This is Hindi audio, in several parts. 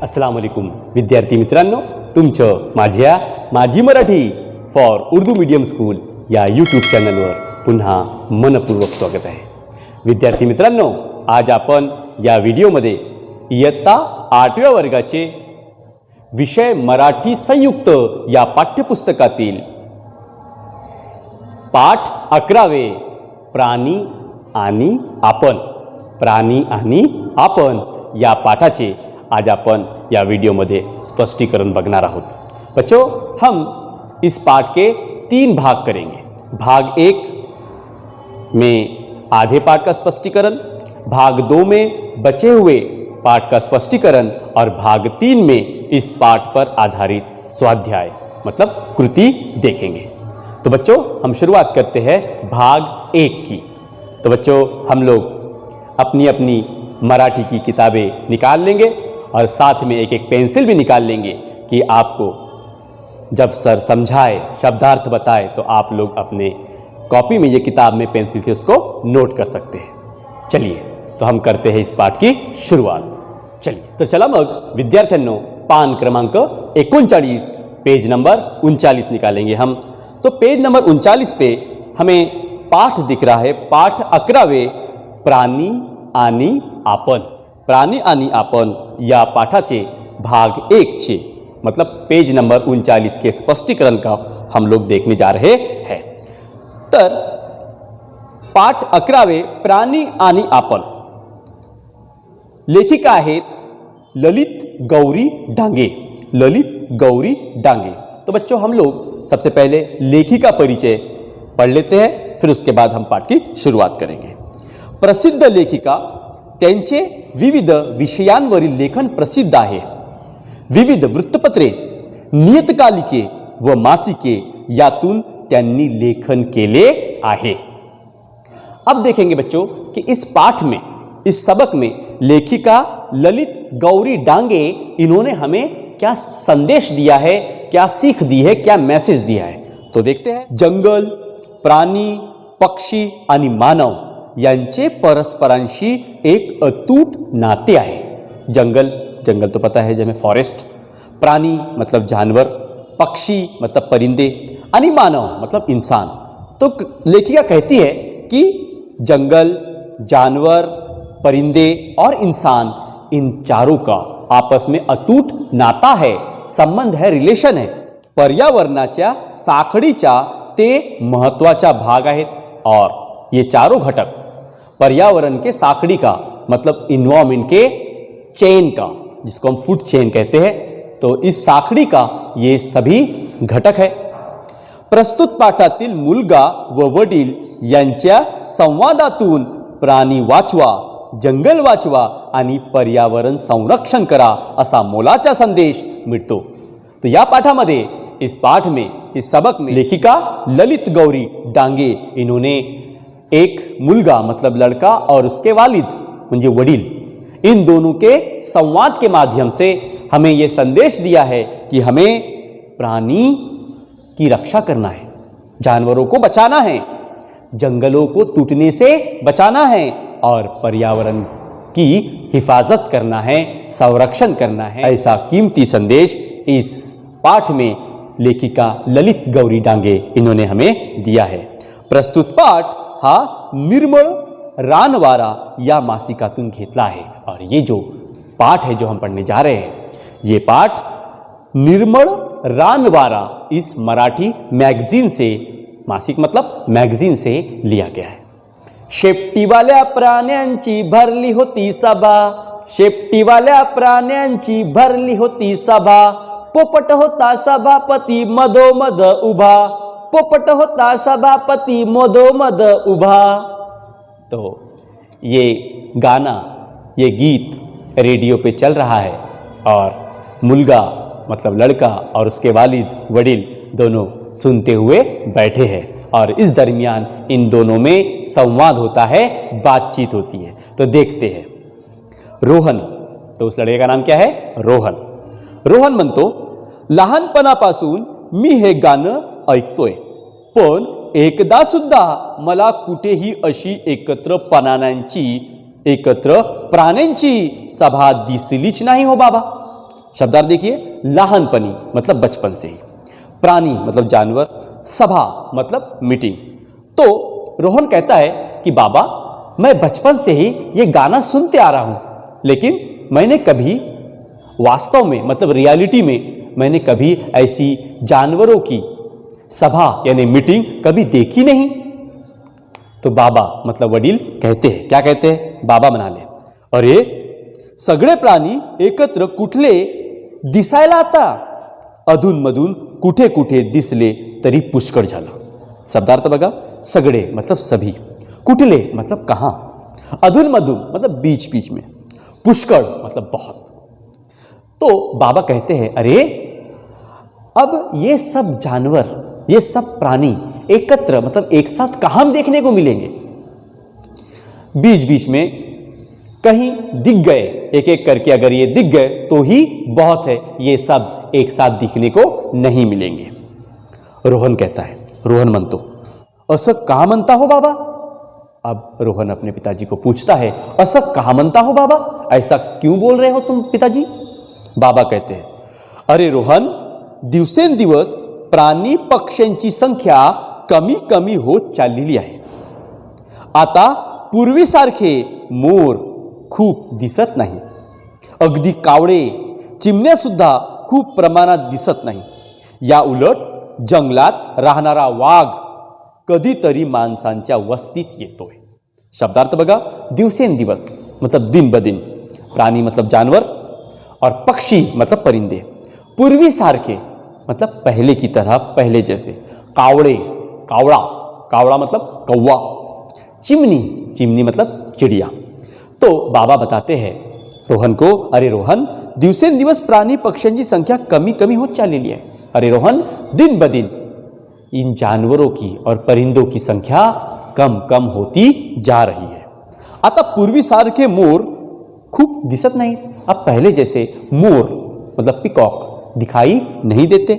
अस्सलाम वालेकुम विद्यार्थी मित्रांनो, तुमचं माझी Marathi for Urdu medium school या यूट्यूब चॅनलवर पुन्हा मनपूर्वक स्वागत आहे। विद्यार्थी मित्रांनो, आज आपण या व्हिडिओमध्ये इयत्ता 8व्या वर्गाचे विषय मराठी संयुक्त या पाठ्यपुस्तकातील पाठ 11वे प्राणी आणि आपण या पाठाचे आज अपन या वीडियो में स्पष्टीकरण बघणार आहोत। बच्चों, हम इस पाठ के 3 भाग करेंगे। भाग 1 में आधे पाठ का स्पष्टीकरण, भाग 2 में बचे हुए पाठ का स्पष्टीकरण और भाग 3 में इस पाठ पर आधारित स्वाध्याय मतलब कृति देखेंगे। तो बच्चों, हम शुरुआत करते हैं भाग 1 की। तो बच्चों, हम लोग अपनी अपनी मराठी की किताबें निकाल लेंगे और साथ में एक एक पेंसिल भी निकाल लेंगे कि आपको जब सर समझाए, शब्दार्थ बताए तो आप लोग अपने कॉपी में ये किताब में पेंसिल से उसको नोट कर सकते हैं। चलिए, तो हम करते हैं इस पाठ की शुरुआत। चलिए, तो चला मग विद्यार्थ्यांनो, पान क्रमांक 39 पेज नंबर 39 निकालेंगे हम। तो पेज नंबर 39 पे हमें पाठ दिख रहा है, पाठ 11वे प्राणी आणि आपण या पाठाचे भाग 1 चे मतलब पेज नंबर 39 के स्पष्टीकरण का हम लोग देखने जा रहे हैं। तर पाठ 11वे प्राणी आणि आपण, लेखिका आहेत ललित गौरी डांगे। तो बच्चों, हम लोग सबसे पहले लेखिका परिचय पढ़ लेते हैं, फिर उसके बाद हम पाठ की शुरुआत करेंगे। प्रसिद्ध लेखिका, त्यांचे विविध विषयांवरील लेखन प्रसिद्ध आहे। विविध वृत्तपत्रे, नियतकालिके व मासिके यातून त्यांनी लेखन केले आहे। अब देखेंगे बच्चों कि इस पाठ में, इस सबक में लेखिका ललित गौरी डांगे इन्होंने हमें क्या संदेश दिया है, क्या सीख दी है, क्या मैसेज दिया है, तो देखते हैं। जंगल, प्राणी, पक्षी आणि मानव यांचे परस्परांशी एक अतूट नाते आहे। जंगल तो पता है जैसे फॉरेस्ट, प्राणी मतलब जानवर, पक्षी मतलब परिंदे आणि मानव मतलब इंसान। तो लेखिका कहती है कि जंगल, जानवर, परिंदे और इंसान, इन चारों का आपस में अतूट नाता है, संबंध है, रिलेशन है। पर्यावरणाच्या साखळीचा ते महत्त्वाचा भाग आहेत और ये चारों घटक पर्यावरण के साखड़ी का मतलब इन्वायरमेंट के चेन का, जिसको हम फूड चेन कहते हैं, तो इस साखड़ी का ये सभी घटक है। प्रस्तुत पाठातील मुलगा व वडील यांच्या संवादातून प्राणी वाचवा, जंगल वाचवा आणि पर्यावरण संरक्षण करा असा मोलाचा संदेश मिळतो। तो या पाठामध्ये, इस पाठ में, इस सबक में लेखिका ललित गौरी डांगे इन्होंने एक मुलगा मतलब लड़का और उसके वालिद म्हणजे वडील, इन दोनों के संवाद के माध्यम से हमें यह संदेश दिया है कि हमें प्राणी की रक्षा करना है, जानवरों को बचाना है, जंगलों को टूटने से बचाना है और पर्यावरण की हिफाजत करना है, संरक्षण करना है। ऐसा कीमती संदेश इस पाठ में लेखिका ललित गौरी डांगे इन्होंने हमें दिया है। प्रस्तुत पाठ हा निर्मळ रानवारा या मासिकातून घेतला आहे और ये जो पाठ है जो हम पढ़ने जा रहे हैं, ये पाठ निर्मळ रानवारा इस मराठी मैगजीन से, मासिक मतलब मैगजीन से लिया गया है। शेपटीवाल्या प्राण्यांची भरली होती सभा, शेपटीवाल्या प्राण्यांची भरली होती सभा, पोपट होता सभापती मधोमध उभा, पोपट होता सभापति मधोमध उभा। तो ये गाना, ये गीत रेडियो पे चल रहा है और मुलगा मतलब लड़का और उसके वालिद वडील दोनों सुनते हुए बैठे हैं और इस दरमियान इन दोनों में संवाद होता है, बातचीत होती है। तो देखते हैं। रोहन, तो उस लड़के का नाम क्या है? रोहन म्हणतो, लहानपणापासून मी हे गाणं ऐकतोय, पण एकदा सुद्धा मला कुठेही अशी एकत्र प्राण्यांची सभा दिसलीच नाही हो बाबा। शब्दार्थ देखिए, लाहनपनी मतलब बचपन से ही, प्राणी मतलब जानवर, सभा मतलब मीटिंग। तो रोहन कहता है कि बाबा मैं बचपन से ही ये गाना सुनते आ रहा हूं, लेकिन मैंने कभी वास्तव में मतलब रियलिटी में मैंने कभी ऐसी जानवरों की सभा यानी मीटिंग कभी देखी नहीं। तो बाबा मतलब वडील कहते हैं, क्या कहते हैं, बाबा म्हणाले, अरे सगळे प्राणी एकत्र कुठले दिसायला आता, अधूनमधून कुठे कुठे दिसले तरी पुष्कळ झालं। शब्दार्थ बघा, सगळे मतलब सभी, कुठले मतलब कहां, अधूनमधून मतलब बीच बीच में, पुष्कळ मतलब बहुत। तो बाबा कहते हैं, अरे अब ये सब जानवर, ये सब प्राणी एकत्र मतलब एक साथ कहां देखने को मिलेंगे। बीच बीच में कहीं दिख गए, एक एक करके अगर ये दिख गए तो ही बहुत है, ये सब एक साथ दिखने को नहीं मिलेंगे। रोहन कहता है, रोहन म्हणतो, असं का म्हणता हो बाबा। अब रोहन अपने पिताजी को पूछता है, असं का म्हणता हो बाबा, ऐसा क्यों बोल रहे हो तुम पिताजी। बाबा कहते हैं, अरे रोहन दिवसेंदिवस प्राणी पक्ष्यांची संख्या कमी कमी होत चाललेली आहे। आता पूर्वीसारखे मोर खूप दिसत नाही, अगदी कावळे चिमण्या सुद्धा खूप प्रमाणात दिसत नाही। या उलट जंगलात राहणारा वाघ कधीतरी माणसांच्या वस्तीत येतोय। शब्दार्थ बघा, दिवसेंदिवस मतलब दिन ब दिन, प्राणी मतलब जानवर और पक्षी मतलब परिंदे, पूर्वी सारखे मतलब पहले की तरह, पहले जैसे, कावड़े कावड़ा, कावड़ा मतलब कौवा, चिमनी चिमनी मतलब चिड़िया। तो बाबा बताते हैं रोहन को, अरे रोहन दिवसेंदिवस प्राणी पक्ष्यांची संख्या कमी कमी होत चाललेली आहे। अरे रोहन दिन ब दिन इन जानवरों की और परिंदों की संख्या कम कम होती जा रही है। आता पूर्वी सारखे मोर खूब दिसत नहीं, अब पहले जैसे मोर मतलब पिकॉक दिखाई नहीं देते।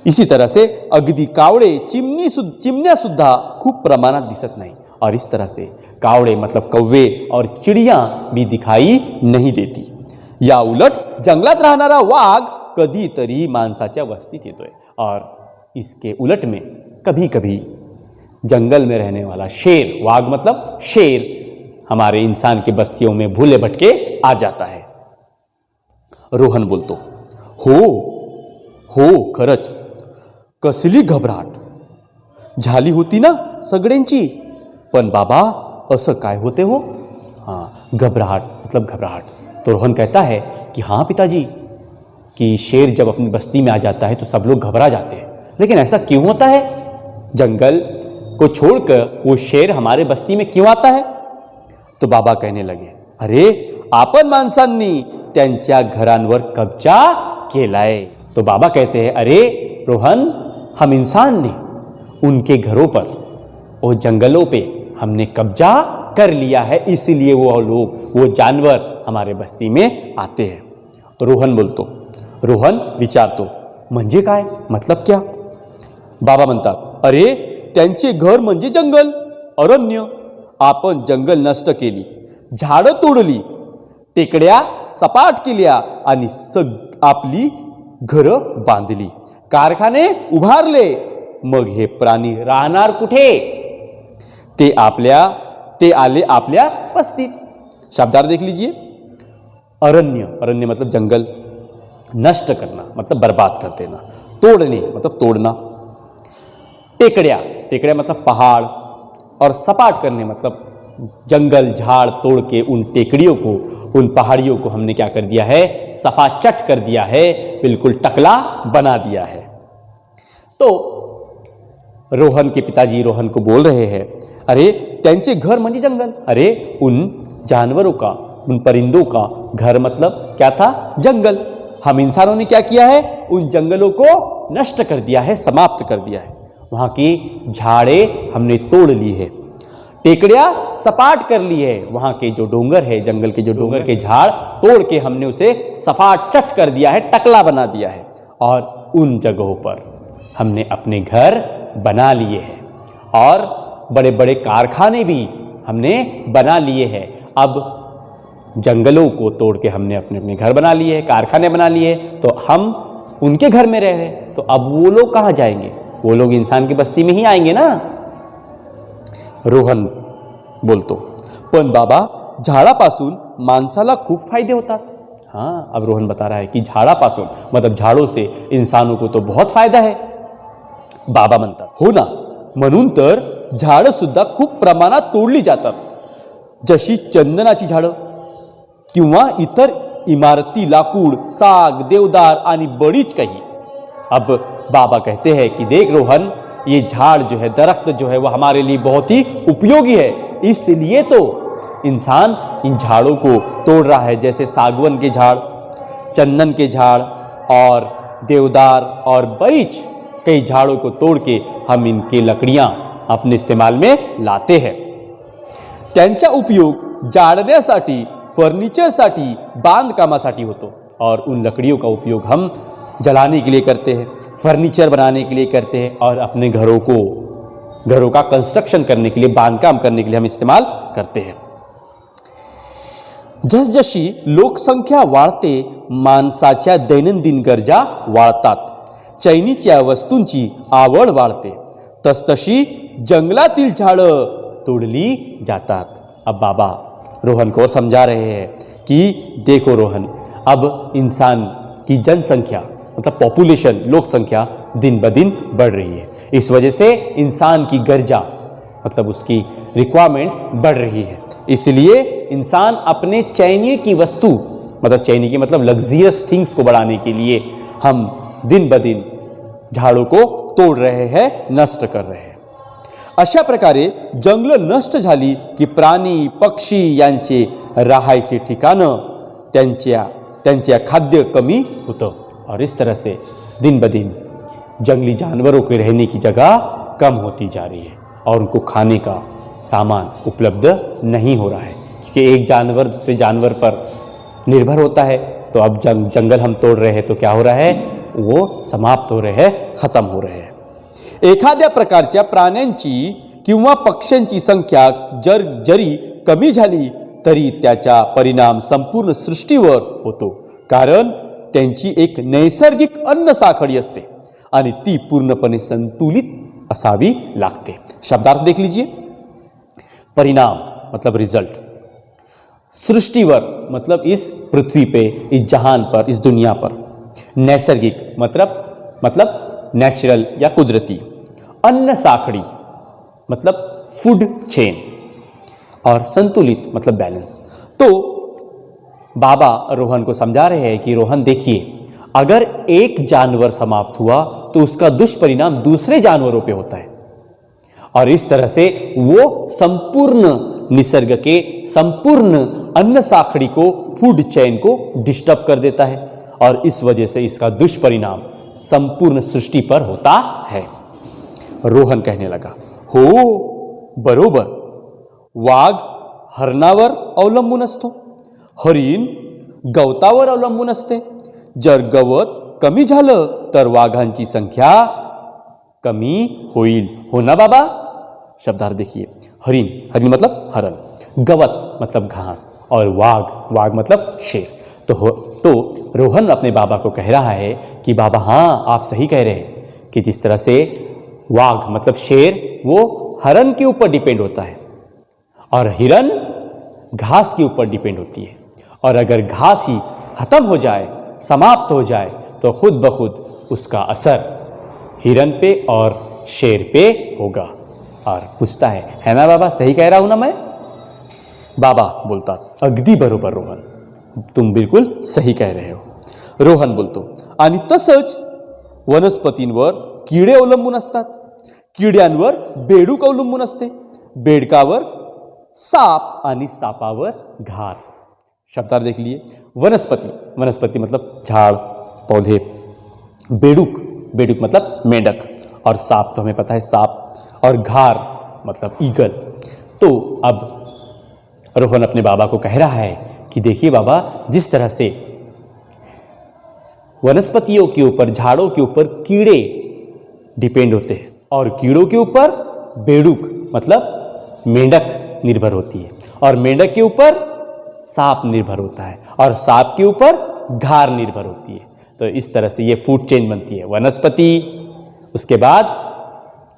इसी तरह से अगदी कावड़े चिमनिया सुद्धा खूब प्रमाणात दिसत नहीं, और इस तरह से कावड़े मतलब कौवे और चिड़िया भी दिखाई नहीं देती। या उलट जंगलात राहणारा वाघ कधीतरी माणसाच्या वस्तीत येतोय, और इसके उलट में कभी कभी जंगल में रहने वाला शेर, वाघ मतलब शेर, हमारे इंसान की बस्तियों में भूले भटके आ जाता है। रोहन बोलतो, हो खरंच कसली घबराट झाली होती ना सगळ्यांची, पण बाबा असं काय होते हो। हाँ, घबराहट मतलब घबराहट। तो रोहन कहता है कि हाँ पिताजी, कि शेर जब अपनी बस्ती में आ जाता है तो सब लोग घबरा जाते हैं, लेकिन ऐसा क्यों होता है, जंगल को छोड़कर वो शेर हमारे बस्ती में क्यों आता है। तो बाबा कहने लगे, अरे आपण माणसांनी त्यांच्या घरांवर कब्जा केलाय। तो बाबा कहते हैं, अरे रोहन हम इंसान ने उनके घरों पर, वो जंगलों पे हमने कब्जा कर लिया है, इसलिए वो लोग, वो जानवर हमारे बस्ती में आते हैं। रोहन बोलतो, रोहन विचारतो, म्हणजे काय, मतलब क्या। बाबा म्हणतात, अरे त्यांचे घर म्हणजे जंगल, अरण्य, आपण जंगल नष्ट केली, झाडं तोडली, टेकड्या सपाट केल्या आणि आपली घरं बांधली, कारखाने उभारले, मग हे प्राणी राहणार कुठे, ते आले आपल्या वस्तीत। शब्दार्थ देख लीजिए, अरण्य, अरण्य मतलब जंगल, नष्ट करना मतलब बर्बाद कर देना, तोड़ने मतलब तोड़ना, टेकड़िया, टेकड़िया मतलब पहाड़, और सपाट करने मतलब जंगल झाड़ तोड़ के उन टेकड़ियों को, उन पहाड़ियों को हमने क्या कर दिया है, सफाचट कर दिया है, बिल्कुल टकला बना दिया है। तो रोहन के पिताजी रोहन को बोल रहे हैं, अरे त्यांचे घर म्हणजे जंगल, अरे उन जानवरों का, उन परिंदों का घर मतलब क्या था, जंगल। हम इंसानों ने क्या किया है, उन जंगलों को नष्ट कर दिया है, समाप्त कर दिया है, वहाँ की झाड़ें हमने तोड़ ली है, टेकड़िया सपाट कर ली है, वहाँ के जो डोंगर है, जंगल के जो डोंगर के झाड़ तोड़ के हमने उसे सफाचट कर दिया है, टकला बना दिया है, और उन जगहों पर हमने अपने घर बना लिए हैं, और बड़े बड़े कारखाने भी हमने बना लिए हैं। अब जंगलों को तोड़ के हमने अपने अपने घर बना लिए, कारखाने बना लिए, तो हम उनके घर में रह रहे, तो अब वो लोग कहाँ जाएंगे? वो लोग इंसान की बस्ती में ही आएंगे ना। रोहन बोलतो, पण बाबा झाडापासून माणसाला खूप फायदे होतात. हाँ, अब रोहन बता रहा है की झाडापासून मतलब झाडों से इंसानों को तो बहुत फायदा है. बाबा म्हणतात, हो ना, म्हणून तर झाडं सुद्धा खूप प्रमाणात तोडली जातात, जशी चंदनाची झाडं किंवा इतर इमारती, लाकूड, साग, देवदार आणि बड़ीच काही. अब बाबा कहते हैं कि देख रोहन, ये झाड़ जो है, दरख्त जो है, वो हमारे लिए बहुत ही उपयोगी है, इसलिए तो इंसान इन झाड़ों को तोड़ रहा है. जैसे सागवन के झाड़, चंदन के झाड़ और देवदार और बड़ीच कई झाड़ों को तोड़ के हम इनके लकड़ियां अपने इस्तेमाल में लाते हैं. त्यांचा उपयोग जाळण्यासाठी, फर्निचरसाठी, बांधकामासाठी होतो और उन लकड़ियों का उपयोग हम जलाने के लिए करते हैं, फर्नीचर बनाने के लिए करते हैं और अपने घरों का कंस्ट्रक्शन करने के लिए, बांधकाम करने के लिए हम इस्तेमाल करते हैं. जसजशी लोकसंख्या वाढते, माणसाच्या दैनंदिन गरजा वाढतात, चैनीच्या वस्तूंची आवड वाढते, तसतशी जंगलातील झाडं तोडली जातात. अब बाबा रोहन को समझा रहे हैं कि देखो रोहन, अब इंसान की जनसंख्या मतलब पॉपुलेशन, लोक संख्या दिन ब दिन बढ़ रही है. इस वजह से इंसान की गर्जा मतलब उसकी रिक्वायरमेंट बढ़ रही है. इसलिए इंसान अपने चैनी की वस्तु मतलब चैनी की मतलब लग्जरियस थिंग्स को बढ़ाने के लिए हम दिन ब दिन झाड़ों को तोड़ रहे हैं, नष्ट कर रहे हैं. अशा प्रकारे जंगल नष्ट झाली की प्राणी, पक्षी यांचे राहायचे ठिकाणं, त्यांच्या खाद्य कमी होतं और इस तरह से दिन ब दिन जंगली जानवरों के रहने की जगह कम होती जा रही है और उनको खाने का सामान उपलब्ध नहीं हो रहा है, क्योंकि एक जानवर दूसरे जानवर पर निर्भर होता है. तो अब जंगल हम तोड़ रहे हैं तो क्या हो रहा है, वो समाप्त हो रहे हैं, खत्म हो रहे हैं. एखाद्या प्रकारच्या प्राण्यांची किंवा पक्ष्यांची संख्या जरी कमी झाली तरी त्याचा परिणाम संपूर्ण सृष्टीवर होतो, कारण त्यांची एक नैसर्गिक अन्न साखळी असते आणि ती पूर्णपणे संतुलित असावी लागते. शब्दार्थ देख लीजिए. परिणाम मतलब रिजल्ट, सृष्टिवर मतलब इस पृथ्वी पे, इस जहान पर, इस दुनिया पर. नैसर्गिक मतलब नेचुरल या कुदरती. अन्न साखड़ी मतलब फूड चेन और संतुलित मतलब बैलेंस. तो बाबा रोहन को समझा रहे हैं कि रोहन देखिए, अगर एक जानवर समाप्त हुआ तो उसका दुष्परिणाम दूसरे जानवरों पे होता है और इस तरह से वो संपूर्ण निसर्ग के संपूर्ण अन्न साखड़ी को, फूड चेन को डिस्टर्ब कर देता है और इस वजह से इसका दुष्परिणाम संपूर्ण सृष्टि पर होता है. रोहन कहने लगा, हो बरोबर, वाघ हरणावर अवलंबून असतो, हरिण गवतावर अवलंबून असते. जर गवत कमी झालं तर वाघांची संख्या कमी होईल. हो ना बाबा. शब्दार्थ देखिए. हरिण मतलब हरण, गवत मतलब घास और वाघ मतलब शेर. तो रोहन अपने बाबा को कह रहा है कि बाबा हाँ, आप सही कह रहे हैं कि जिस तरह से वाघ मतलब शेर वो हरण के ऊपर डिपेंड होता है और हिरण घास के ऊपर डिपेंड होती है, और अगर घास ही खत्म हो जाए, समाप्त हो जाए, तो खुद ब खुद उसका असर हिरण पे और शेर पे होगा. और पूछता है ना बाबा, सही कह रहा हूं ना मैं? बाबा बोलता, अगदी बरोबर रोहन, तुम बिल्कुल सही कह रहे हो. रोहन बोलतो, आणि तसंच वनस्पतींवर किडे अवलंबून असतात, किड्यांवर बेडूक अवलंबून असते, बेडकावर साप आणि सापावर घार. शब्दार्थ देख लिए. वनस्पति मतलब झाड़ पौधे, बेडूक मतलब मेंढक, और सांप तो हमें पता है सांप, और घार मतलब ईगल. तो अब रोहन अपने बाबा को कह रहा है कि देखिए बाबा, जिस तरह से वनस्पतियों के ऊपर, झाड़ों के ऊपर कीड़े डिपेंड होते हैं और कीड़ों के ऊपर बेडूक मतलब मेंढक निर्भर होती है, और मेंढक के ऊपर सांप निर्भर होता है और सांप के ऊपर घार निर्भर होती है। तो इस तरह से ये फूड चेन बनती है, वनस्पति, उसके बाद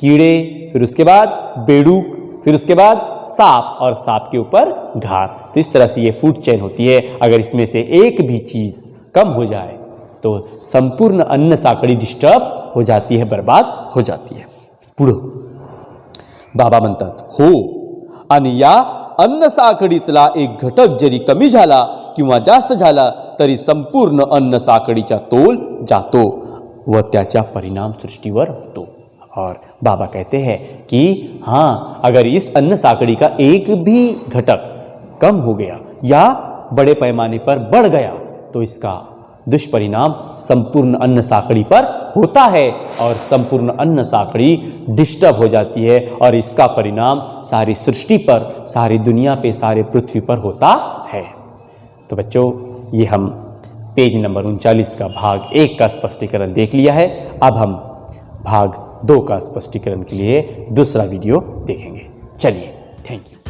कीड़े, फिर उसके बाद बेडूक, फिर उसके बाद सांप और सांप के ऊपर घार। तो इस तरह से ये फूड चेन होती है। अगर इसमें से एक भी चीज कम हो जाए तो संपूर्ण अन्न साखळी डिस्टर्ब हो जाती है, बर्बाद हो जाती है। पुढं बाबा म्हणतात, हो, आणि या अन्न साखळीतला एक घटक जरी कमी झाला किंवा जास्त झाला तरी संपूर्ण अन्न साखळीचा तोल जातो व त्याचा परिणाम सृष्टीवर होतो। और बाबा कहते हैं कि हाँ, अगर इस अन्न साखड़ी का एक भी घटक कम हो गया या बड़े पैमाने पर बढ़ गया तो इसका दुष्परिणाम संपूर्ण अन्न साखड़ी पर होता है और संपूर्ण अन्न साखड़ी डिस्टर्ब हो जाती है और इसका परिणाम सारी सृष्टि पर, सारी दुनिया पे, सारे पृथ्वी पर होता है। तो बच्चों, ये हम पेज नंबर 39 का भाग 1 का स्पष्टीकरण देख लिया है। अब हम भाग 2 का स्पष्टीकरण के लिए दूसरा वीडियो देखेंगे। चलिए, थैंक यू।